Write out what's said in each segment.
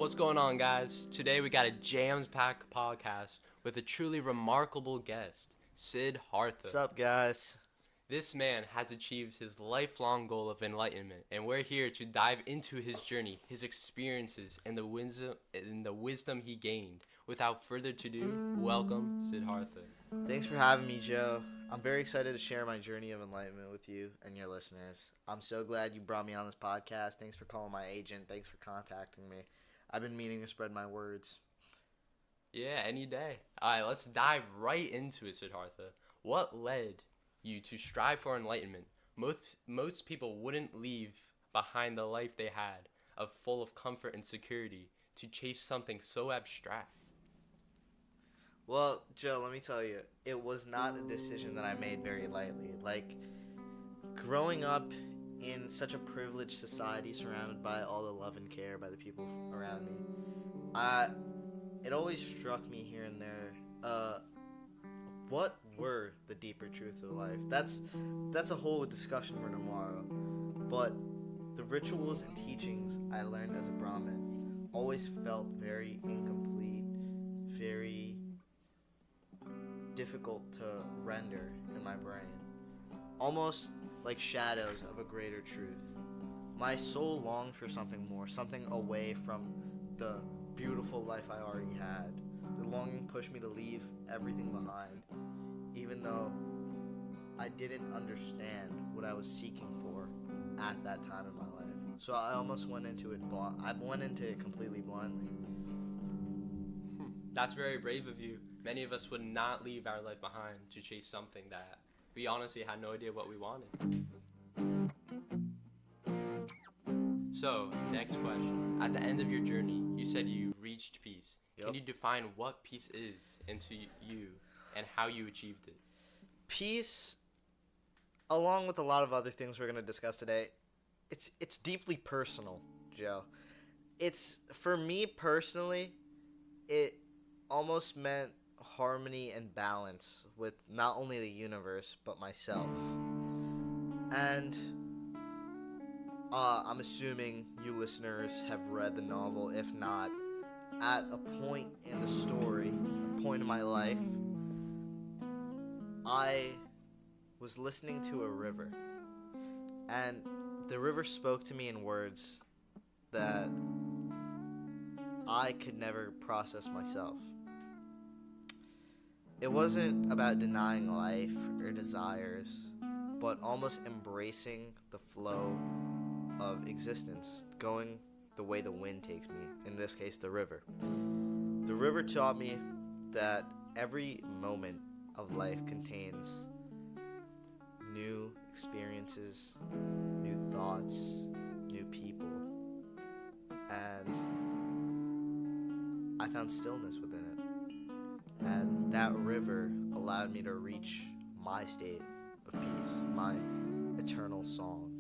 What's going on, guys? Today we got a jams-packed podcast with a truly remarkable guest, Siddhartha. What's up, guys? This man has achieved his lifelong goal of enlightenment, and we're here to dive into his journey, his experiences, and the wisdom he gained. Without further ado, welcome, Siddhartha. Thanks for having me, Joe. I'm very excited to share my journey of enlightenment with you and your listeners. I'm so glad you brought me on this podcast. Thanks for calling my agent. Thanks for contacting me. I've been meaning to spread my words. Yeah, any day. All right, let's dive right into it, Siddhartha. What led you to strive for enlightenment? Most people wouldn't leave behind the life they had, of full of comfort and security, to chase something so abstract. Well, Joe, let me tell you, it was not a decision that I made very lightly. Growing up in such a privileged society surrounded by all the love and care by the people around me, it always struck me here and there, what were the deeper truths of life? That's a whole discussion for tomorrow. But the rituals and teachings I learned as a Brahmin always felt very incomplete, very difficult to render in my brain. Almost like shadows of a greater truth. My soul longed for something more, something away from the beautiful life I already had. The longing pushed me to leave everything behind, even though I didn't understand what I was seeking for at that time in my life. So I almost went into it completely blindly. That's very brave of you. Many of us would not leave our life behind to chase something that we honestly had no idea what we wanted. So, next question. At the end of your journey, you said you reached peace. Yep. Can you define what peace is into you and how you achieved it? Peace, along with a lot of other things we're going to discuss today, it's deeply personal, Joe. It's, for me personally, it almost meant harmony and balance with not only the universe but myself. And I'm assuming you listeners have read the novel. If not, at a point in the story, a point in my life, I was listening to a river, and the river spoke to me in words that I could never process myself. It wasn't about denying life or desires, but almost embracing the flow of existence, going the way the wind takes me, in this case, the river. The river taught me that every moment of life contains new experiences, new thoughts, new people, and I found stillness within it. And that river allowed me to reach my state of peace, my eternal song.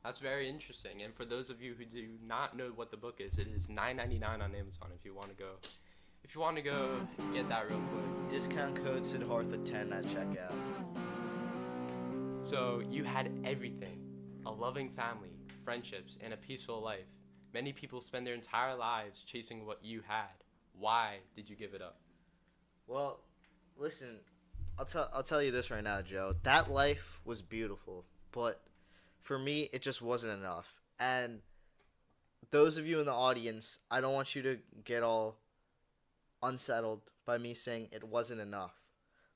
That's very interesting. And for those of you who do not know what the book is, it is $9.99 on Amazon if you want to go get that real quick. Discount code Siddhartha10 at checkout. So you had everything: a loving family, friendships, and a peaceful life. Many people spend their entire lives chasing what you had. Why did you give it up? Well, listen, I'll tell you this right now, Joe. That life was beautiful, but for me, it just wasn't enough. And those of you in the audience, I don't want you to get all unsettled by me saying it wasn't enough.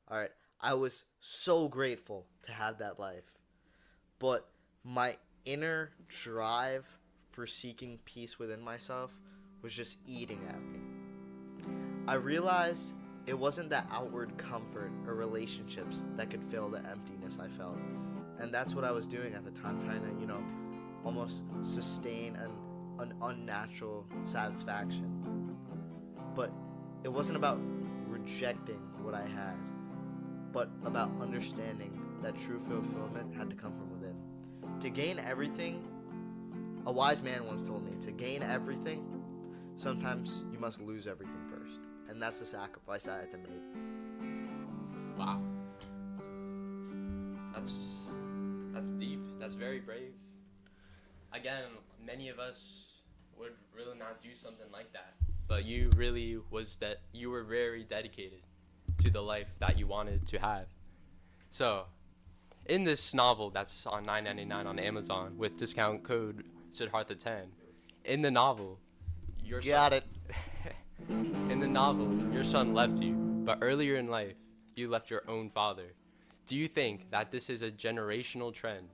All right, I was so grateful to have that life, but my inner drive for seeking peace within myself was just eating at me. I realized it wasn't the outward comfort or relationships that could fill the emptiness I felt. And that's what I was doing at the time, trying to, almost sustain an unnatural satisfaction. But it wasn't about rejecting what I had, but about understanding that true fulfillment had to come from within. To gain everything, a wise man once told me, to gain everything, sometimes you must lose everything first. And that's the sacrifice I had to make. Wow. That's deep. That's very brave. Again, many of us would really not do something like that. But you really you were very dedicated to the life that you wanted to have. So, in this novel that's on $9.99 on Amazon with discount code Siddhartha10, in the novel, your son, Got it. in the novel, your son left you, but earlier in life, you left your own father. Do you think that this is a generational trend?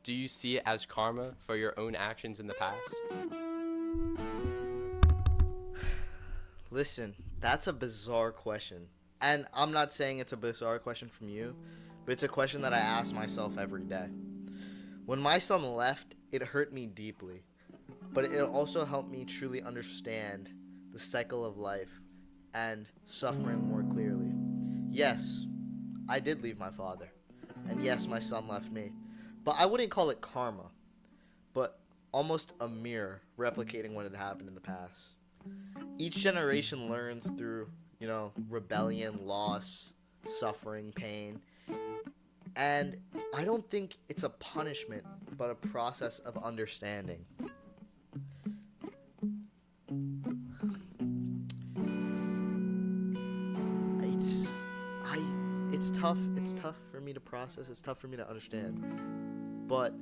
Do you see it as karma for your own actions in the past? Listen, that's a bizarre question. And I'm not saying it's a bizarre question from you, but it's a question that I ask myself every day. When my son left, it hurt me deeply, but it also helped me truly understand the cycle of life and suffering more clearly. Yes, I did leave my father, and yes, my son left me, but I wouldn't call it karma, but almost a mirror replicating what had happened in the past. Each generation learns through, rebellion, loss, suffering, pain. And I don't think it's a punishment, but a process of understanding. It's tough. It's tough for me to process. It's tough for me to understand. But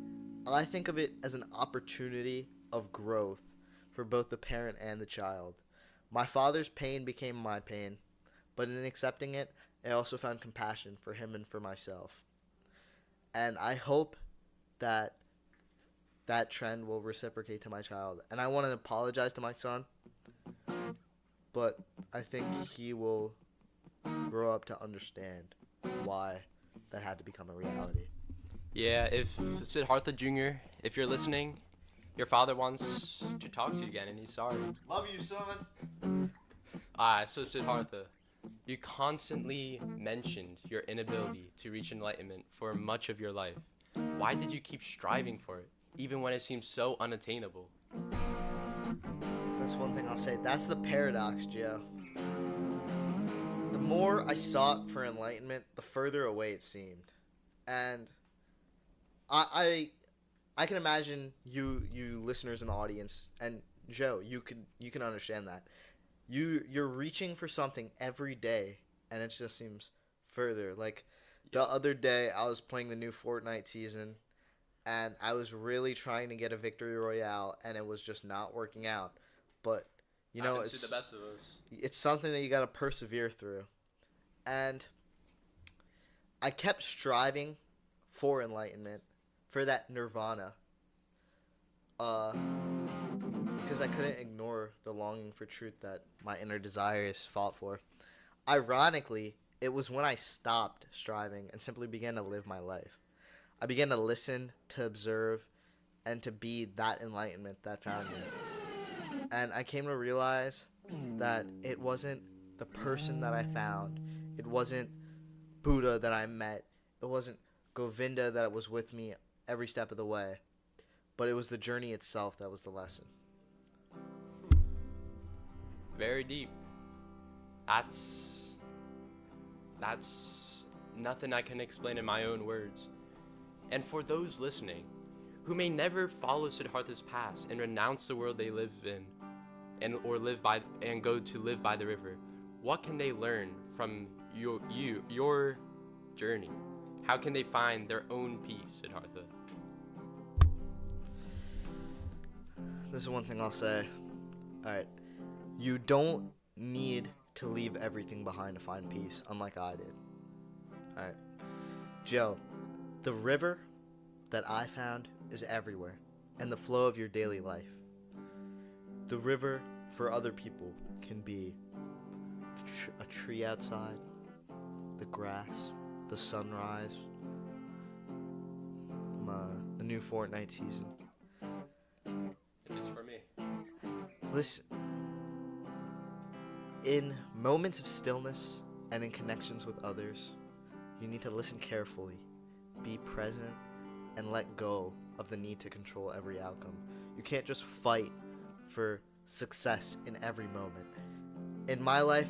I think of it as an opportunity of growth for both the parent and the child. My father's pain became my pain, but in accepting it, I also found compassion for him and for myself. And I hope that that trend will reciprocate to my child. And I want to apologize to my son, but I think he will grow up to understand why that had to become a reality. Yeah, if Siddhartha Jr., if you're listening, your father wants to talk to you again, and he's sorry. Love you, son. So Siddhartha, you constantly mentioned your inability to reach enlightenment for much of your life. Why did you keep striving for it, even when it seems so unattainable? That's one thing I'll say. That's the paradox, Joe. The more I sought for enlightenment, the further away it seemed. And I can imagine you listeners in the audience, and Joe, you can understand that. You're reaching for something every day, and it just seems further. Like the other day, I was playing the new Fortnite season, and I was really trying to get a victory royale, and it was just not working out. But it's the best of us. It's something that you got to persevere through, and I kept striving for enlightenment, for that Nirvana. Because I couldn't ignore the longing for truth that my inner desires fought for. Ironically, it was when I stopped striving and simply began to live my life. I began to listen, to observe, and to be that enlightenment that found me. And I came to realize that it wasn't the person that I found. It wasn't Buddha that I met. It wasn't Govinda that was with me every step of the way. But it was the journey itself that was the lesson. Very deep. That's nothing I can explain in my own words. And for those listening who may never follow Siddhartha's path and renounce the world they live in and go to live by the river, what can they learn from your journey? How can they find their own peace, Siddhartha? This is one thing I'll say. Alright. You don't need to leave everything behind to find peace, unlike I did. Alright. Joe, the river that I found is everywhere, and the flow of your daily life. The river for other people can be a tree outside, the grass, the sunrise, the new Fortnite season. It is for me. Listen, in moments of stillness and in connections with others, you need to listen carefully, be present, and let go of the need to control every outcome. You can't just fight for success in every moment. In my life,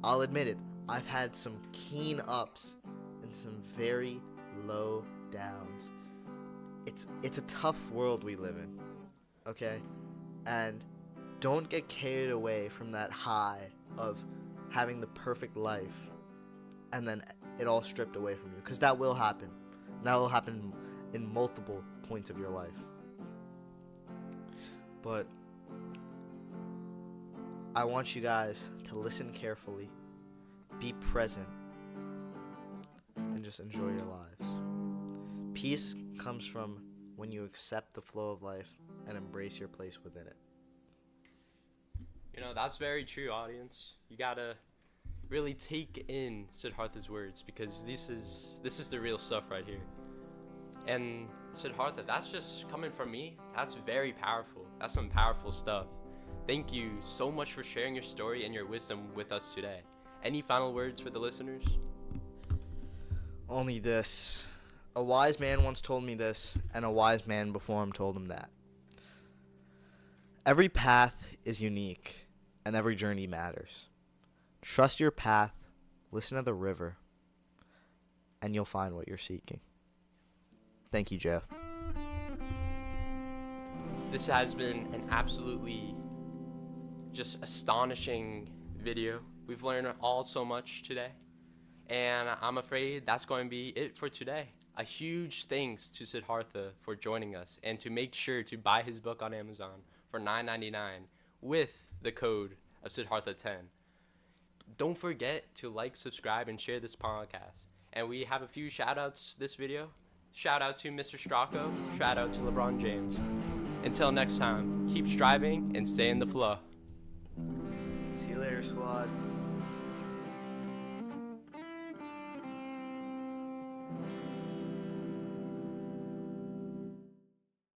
I'll admit it, I've had some keen ups and some very low downs. It's a tough world we live in, okay? And don't get carried away from that high of having the perfect life and then it all stripped away from you, because that will happen. That will happen in multiple points of your life. But I want you guys to listen carefully, be present, and just enjoy your lives. Peace comes from when you accept the flow of life and embrace your place within it. You know, that's very true, audience. You gotta really take in Siddhartha's words, because this is the real stuff right here. And Siddartha, that's just coming from me. That's very powerful. That's some powerful stuff. Thank you so much for sharing your story and your wisdom with us today. Any final words for the listeners? Only this. A wise man once told me this, and a wise man before him told him that. Every path is unique, and every journey matters. Trust your path, listen to the river, and you'll find what you're seeking. Thank you, Joe. This has been an absolutely just astonishing video. We've learned all so much today, and I'm afraid that's going to be it for today. A huge thanks to Siddhartha for joining us, and to make sure to buy his book on Amazon for $9.99 with the code of Siddhartha10. Don't forget to like, subscribe, and share this podcast. And we have a few shout-outs this video. Shout out to Mr. Stracco. Shout out to LeBron James. Until next time, keep striving and stay in the flow. See you later, squad.